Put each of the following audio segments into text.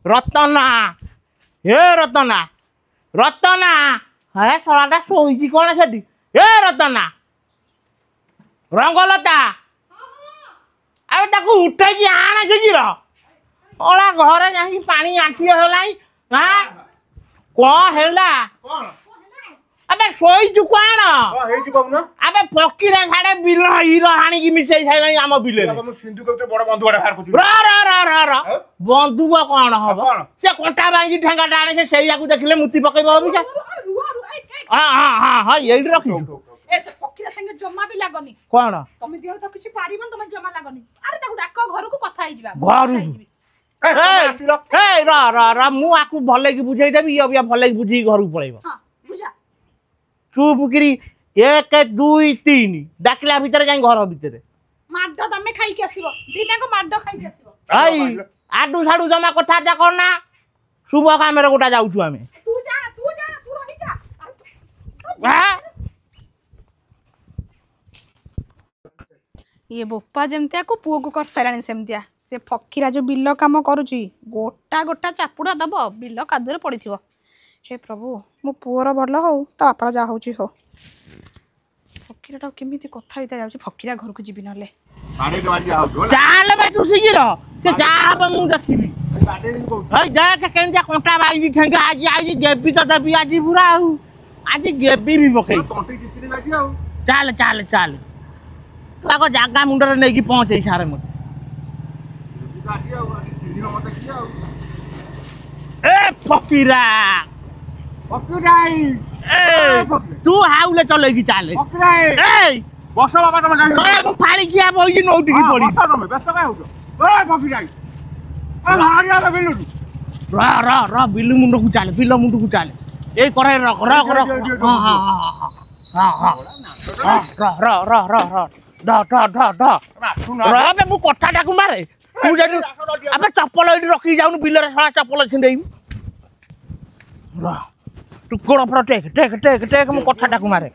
रतना हे रतना रतना हे सलाटा सोईची कोण सेठी हे रतना रंगलता अबे ताकू उठाई कि आने से ओला घरे जाई पानी आंटी हलाई हां कोन हेला कोन अबे सोई चुकाण हे चुकाउ न अबे फकीरा छाडे बिल हीरो हानी की मिसई छाई आम बिले हम सिंधु के बड़ बंधुआ बाहर को र बंधुआ कोन हबो से कोंटा बांगी ठेंगा डाणे से सेइया को देखले मुती पकेबो अभी जा हां हां हां हां यही रखी ऐसे फकीरा संगे जम्मा भी लागनी कोन तमे दियो तो किछि पारिबन तमे जम्मा लागनी अरे ताकू डाको घर को कथा आइ जिबा घर ए र मु आकू भले की बुझाई देबी अबिया भले की बुझी घर को पळेबो हां बुझा चुप करी 1 2 3 डाकला भीतर जाई घर भीतर माड्डो तमे खाई के आसीबो दीटा को माड्डो खाई के आसीबो आई आडू साडू जमा कथा जा करना शुभ काम रे गोटा जाउछु हमें तू रही जा हां ये बोपा जेमतिया को पुओ को कर साराणी सेमतिया से फकीरा जो बिल काम करूची गोटा गोटा चापुड़ा दबो बिल कादुरे पड़िथिबो हे प्रभु मो पुओर भल हो ता बापर जा होची हो फकीराटा केमिति कथा हिता जाउची फकीरा घर को जीबी नले बाडे बाडी आउ चाल बे तू सिगिरो से जा अब मु देखिबी बाडे को हई देख केनजा कोंटा बाई ठेंगा आज गेबी तो दबी आज पूरा आज गेबी भी बकई टोंटी जितनी बाजी आउ चाल चाल चाल ताको जागा मुंडर नै की पहुंचे सारे मत बाजी आउ आज सिंधी मत की आउ ए फकीरा ए तू हाउले चलेगी चाले ए बस बाबा तुम जाई ए मु फाली किया बोई नोटी की पड़ी बस तुम व्यस्त काय होतो ए बाकी जाई ए भारिया बे बिलु र बिल्लू मुंडो को चाले बिल्लू मुंडो को चाले ए करे रख हां हां हां र मु कथा टाकू मारे तू जानु अबे चप्पल एडी रखी जाउनु बिलरे सारा चप्पल छिंडेई र तू गोड़ पर टेक मु कथा टाकू मारे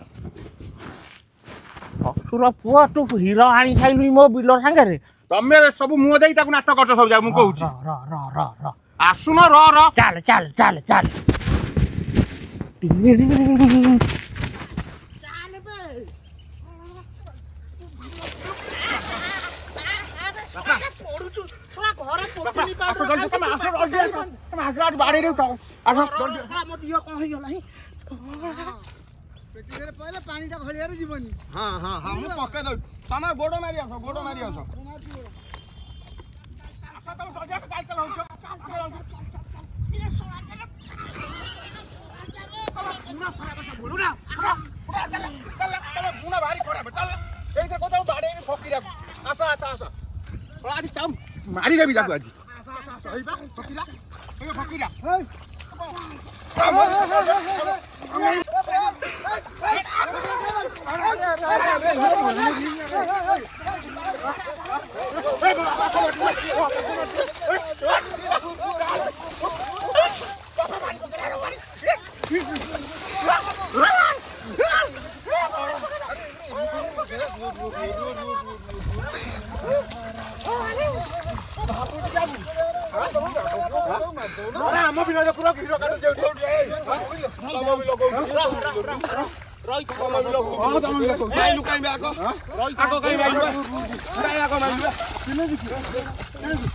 असुर पुआ तू हीरो हाणी खाइलु मो बिलर संगे रे तमे सब मुंह देई ताकू नाटक करछ सब जा मु कहूची र आसुन र चाल बाड़ी पहले पानी टा खलिया रे जीवनी हां हां हां मु पक्का दउ तमे गोडो मारी आसो आसा तम दरजा के साइकिल हो बुना भारी खराब चल ए जे कोता बाड़े फकीरा आसा आज चाम मारी देबी जाकू आज सही बा फकीरा हम बिना पूरा हीरो काट जे तम भी लोग रही तम भी लोग हां तम भी लोग जाई लुकाई में आको कहीं जाई जाई आको मारी किने जी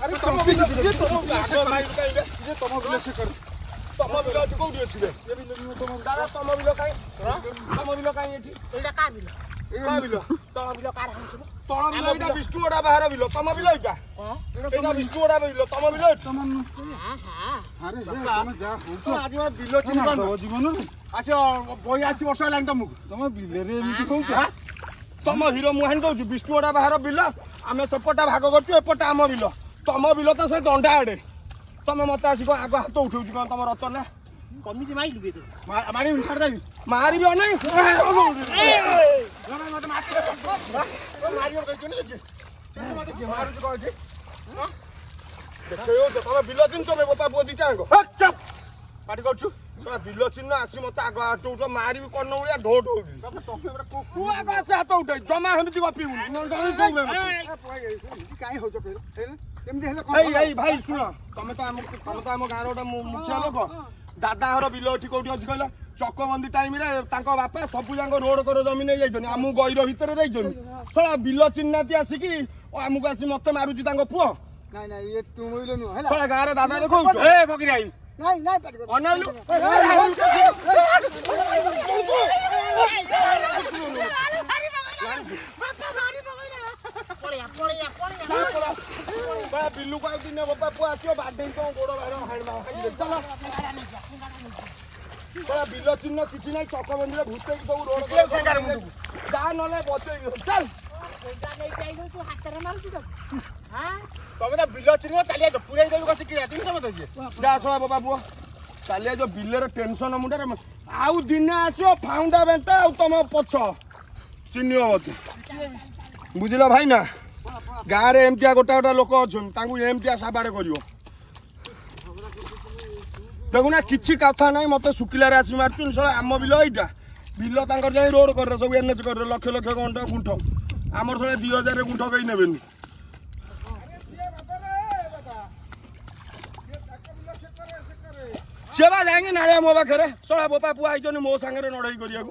अरे तम भी आको मारी लुकाई में जे तम भी से कर ତମ ବିଲ ଅଛି କୋଉଠି ଅଛି ରେ ଦାଦା ତମ ବିଲ କାଇଁ ଏଠି ଏଇଟା କା ବିଲ କାହା ବିଲ ତଳ ବିଲ କାର ହାଣିଥିବ ତଳ ବିଲ ଏଇଟା ବିଷ୍ଣୁଗଡା ବାହାର ବିଲ ତମ ବିଲ ଏଇଟା ଏଇଟା ବିଷ୍ଣୁଗଡା ବିଲ ତମ ବିଲ ଏଠି ଆଜି ବିଲ ଚିହ୍ନି ଜୀବନରେ ଆସି 82 ବର୍ଷ ହେଲାଣି ତମକୁ ତମ ବିଲରେ ଏମିତି କହୁଛ ତମ ହିରୋ ମୁଁ ହାଣି ଦଉଛି ବିଷ୍ଣୁଗଡା ବାହାର ବିଲ ଆମେ ସେପଟା ଭାଗ କରୁଛୁ ଏପଟା ଆମ ବିଲ ତମ ବିଲ ତ ସେ ଦଣ୍ଡା ଆଡେ ତମେ ମତେ ଆସି କଣ ଆଗ ହାତ ଉଠଉଛି କଣ ତମ ରତ ନା କମିଟି ମାଇଲୁ ବେ ତୁ ମାରିବି ଛାଡ଼ିଦେବି ମାରିବି ଅନାଇ ତମେ ବିଲ ଚିହ୍ନ ତମେ ବାପା ପୁଅ ଦିଟା ପାଟି କରୁଛୁ ବିଲ ଚିହ୍ନ ଆସି ମତେ ଆଗ ହାତ ଉଠ ମାରିବି କର୍ଣ୍ଣ ଭଳିଆ ଢୋ ଢୋଉଚି ତୁ ଆଗ ଆସି ହାତ ଉଠେଇ ଜମା ସେମିତି ଗପିବୁନି କାଇଁ ହଉଛ କେମିତି ହେଲେ ଏଇ ଭାଇ ଶୁଣ ତମେ ତ ଆମ ଗାଁର ଗୋଟେ ମୁଖିଆ ଲୋକ ଦାଦା ଘର ବିଲ ଏଠି କୋଉଠି ଅଛି କହିଲ ଚକବନ୍ଦୀ ଟାଇମରେ ତାଙ୍କ ବାପା ସବୁ ଯାକ ରୋଡ କର ଜମି ନେଇ ଯାଇଛନ୍ତି ଆମକୁ ଗଇର ଭିତରେ ଦେଇଛନ୍ତି ଶଳା ବିଲ ଚିହ୍ନାତି ଆସିକି ଆମକୁ ଆସି ମତେ ମାରୁଛି ତାଙ୍କ ପୁଅ ନାଇଁ ନାଇଁ ଇଏ ତୁ କହିଲ ନୁହଁ ହେଲା ଶଳା ଗାଁରେ ଦାଦା ଦେଖଉଛ ଏ ଫକିର ଆଇ ନାଇଁ ନାଇଁ ପାଟି କର ଅନାଇଲୁ ବିଲୁକୁ ଆଉ ଦିନେ ବାପା ପୁଅ ଆସିବ ବାଡେଇ କଣ ଗୋଡ ଚାଲ ବିଲ ଚିହ୍ନ କିଛି ନାହିଁ ଚକବନ୍ଦୀରେ ଭୂତେଇକି ସବୁ ରୋଡ ଯାହା ନହେଲେ ବଚେଇକି ଚାଲ ତମେ ତ ବିଲ ଚିହ୍ନ ଚାଲିଆ ପୁରେଇ ଦେବି କସି କିଣା ତୁମେ ତମେ ଯା ଶଳା ବାପା ପୁଅ ଚାଲିଆ ଯୋଉ ବିଲରେ ଟେନସନ ମୁଣ୍ଡରେ ଆଉ ଦିନେ ଆସିବ ଫାଉଣ୍ଡା ବେଣ୍ଟ ଆଉ ତମ ପଛ ଚିହ୍ନିବ ମତେ ବୁଝିଲ ଭାଇ ନା ଗାଁରେ ଏମିତିଆ ଗୋଟା ଗୋଟା ଲୋକ ଅଛନ୍ତି ତାଙ୍କୁ ଏମିତିଆ ସାବାଡ କରିବ ଦେଖୁନା କିଛି କଥା ନାହିଁ ମତେ ଶୁଖିଲାରେ ଆସି ମାରୁଛନ୍ତି ଶଳା ଆମ ବିଲ ଏଇଟା ବିଲ ତାଙ୍କର ଯାଇ ରୋଡ କରରେ ସବୁ ଏନ୍ଏଚ୍ କରରେ ଲକ୍ଷ ଲକ୍ଷ ଗୁଣ୍ଠ ଆମର ଶଳା 2000 ଗୁଣ୍ଠ କେହି ନେବେନି ସେ ବା ଯାଇକି ନାଳିଆ ମୋ ପାଖରେ ଶଳା ବୋପା ପୁଅ ଆଇଛନ୍ତି ମୋ ସାଙ୍ଗରେ ନଢେଇ କରିବାକୁ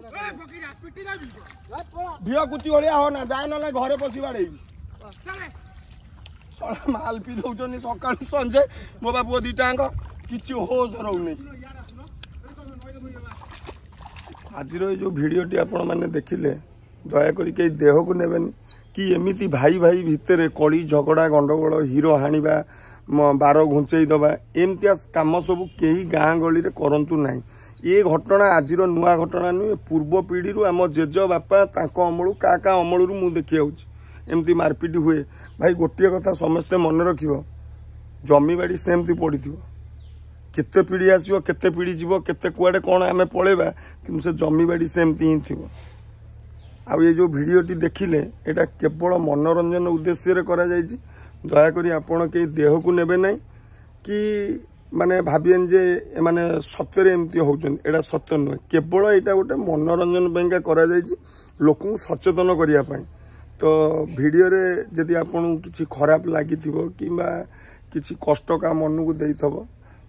ଢିଅ କୁତି ଭଳିଆ ହନା ଯାଏ ନହେଲେ ଘରେ ପଶି ବାଡେଇବି ଶଳା ମାଲ ପିଇ ଦଉଛନ୍ତି ସକାଳୁ ସଞ୍ଜେ ମୋ ବା ପୁଅ ଦିଟାଙ୍କ କିଛି ହୋସ ରହୁନି ଆଜିର ଏଇ ଯୋଉ ଭିଡିଓଟି ଆପଣ ମାନେ ଦେଖିଲେ ଦୟାକରି କେହି ଦେହକୁ ନେବେନି କି ଏମିତି ଭାଇ ଭାଇ ଭିତରେ କଳି ଝଗଡା ଗଣ୍ଡଗୋଳ ହିରୋ ହାଣିବା ବାର ଘୁଞ୍ଚେଇ ଦେବା ଏମିତିଆ କାମ ସବୁ କେହି ଗାଁ ଗହଳିରେ କରନ୍ତୁ ନାହିଁ ଏ ଘଟଣା ଆଜିର ନୂଆ ଘଟଣା ନୁହେଁ ପୂର୍ବ ପିଢ଼ିରୁ ଆମ ଜେଜ ବାପା ତାଙ୍କ ଅମଳୁ କାହା ଅମଳରୁ ମୁଁ ଦେଖି ଆଉଛି ଏମିତି ମାରପିଟ ହୁଏ ଭାଇ ଗୋଟିଏ କଥା ସମସ୍ତେ ମନେ ରଖିବ ଜମିବାଡ଼ି ସେମିତି ପଡ଼ିଥିବ କେତେ ପିଢ଼ି ଆସିବ କେତେ ପିଢ଼ି ଯିବ କେତେ କୁଆଡ଼େ କ'ଣ ଆମେ ପଳେଇବା କିନ୍ତୁ ସେ ଜମିବାଡ଼ି ସେମିତି ହିଁ ଥିବ ଆଉ ଏ ଯେଉଁ ଭିଡ଼ିଓଟି ଦେଖିଲେ ଏଇଟା କେବଳ ମନୋରଞ୍ଜନ ଉଦ୍ଦେଶ୍ୟରେ କରାଯାଇଛି ଦୟାକରି ଆପଣ କେହି ଦେହକୁ ନେବେ ନାହିଁ କି ମାନେ ଭାବିବେନି ଯେ ଏମାନେ ସତ୍ୟରେ ଏମିତି ହେଉଛନ୍ତି ଏଇଟା ସତ୍ୟ ନୁହେଁ କେବଳ ଏଇଟା ଗୋଟେ ମନୋରଞ୍ଜନ ପାଇଁକା କରାଯାଇଛି ଲୋକଙ୍କୁ ସଚେତନ କରିବା ପାଇଁ ତ ଭିଡ଼ିଓରେ ଯଦି ଆପଣଙ୍କୁ କିଛି ଖରାପ ଲାଗିଥିବ କିମ୍ବା କିଛି କଷ୍ଟ କାହା ମନକୁ ଦେଇଥିବ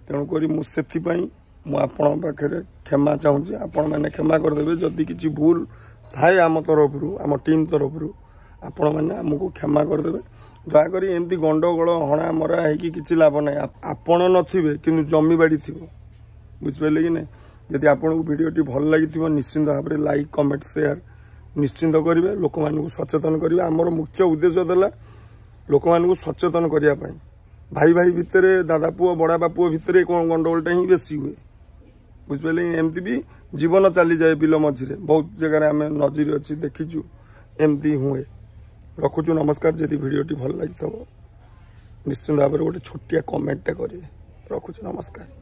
ତେଣୁକରି ମୁଁ ସେଥିପାଇଁ ମୁଁ ଆପଣଙ୍କ ପାଖରେ କ୍ଷମା ଚାହୁଁଛି ଆପଣମାନେ କ୍ଷମା କରିଦେବେ ଯଦି କିଛି ଭୁଲ ଥାଏ ଆମ ତରଫରୁ ଆମ ଟିମ୍ ତରଫରୁ ଆପଣମାନେ ଆମକୁ କ୍ଷମା କରିଦେବେ ଦୟାକରି ଏମିତି ଗଣ୍ଡଗୋଳ ହଣା ମରା ହେଇକି କିଛି ଲାଭ ନାହିଁ ଆପଣ ନଥିବେ କିନ୍ତୁ ଜମିବାଡ଼ି ଥିବ ବୁଝିପାରିଲେ କି ନାହିଁ ଯଦି ଆପଣଙ୍କୁ ଭିଡ଼ିଓଟି ଭଲ ଲାଗିଥିବ ନିଶ୍ଚିନ୍ତ ଭାବରେ ଲାଇକ୍ କମେଣ୍ଟ ସେୟାର ନିଶ୍ଚିନ୍ତ କରିବେ ଲୋକମାନଙ୍କୁ ସଚେତନ କରିବେ ଆମର ମୁଖ୍ୟ ଉଦ୍ଦେଶ୍ୟ ଦେଲା ଲୋକମାନଙ୍କୁ ସଚେତନ କରିବା ପାଇଁ ଭାଇ ଭାଇ ଭିତରେ ଦାଦା ପୁଅ ବଡ଼ାପା ପୁଅ ଭିତରେ କ'ଣ ଗଣ୍ଡଗୋଳଟା ହିଁ ବେଶୀ ହୁଏ ବୁଝିପାରିଲେ ଏମିତି ବି ଜୀବନ ଚାଲିଯାଏ ବିଲ ମଝିରେ ବହୁତ ଜାଗାରେ ଆମେ ନଜିର ଅଛି ଦେଖିଛୁ ଏମିତି ହୁଏ ରଖୁଛୁ ନମସ୍କାର ଯଦି ଭିଡ଼ିଓଟି ଭଲ ଲାଗିଥିବ ନିଶ୍ଚିନ୍ତ ଭାବରେ ଗୋଟେ ଛୋଟିଆ କମେଣ୍ଟଟା କରିବେ ରଖୁଛୁ ନମସ୍କାର।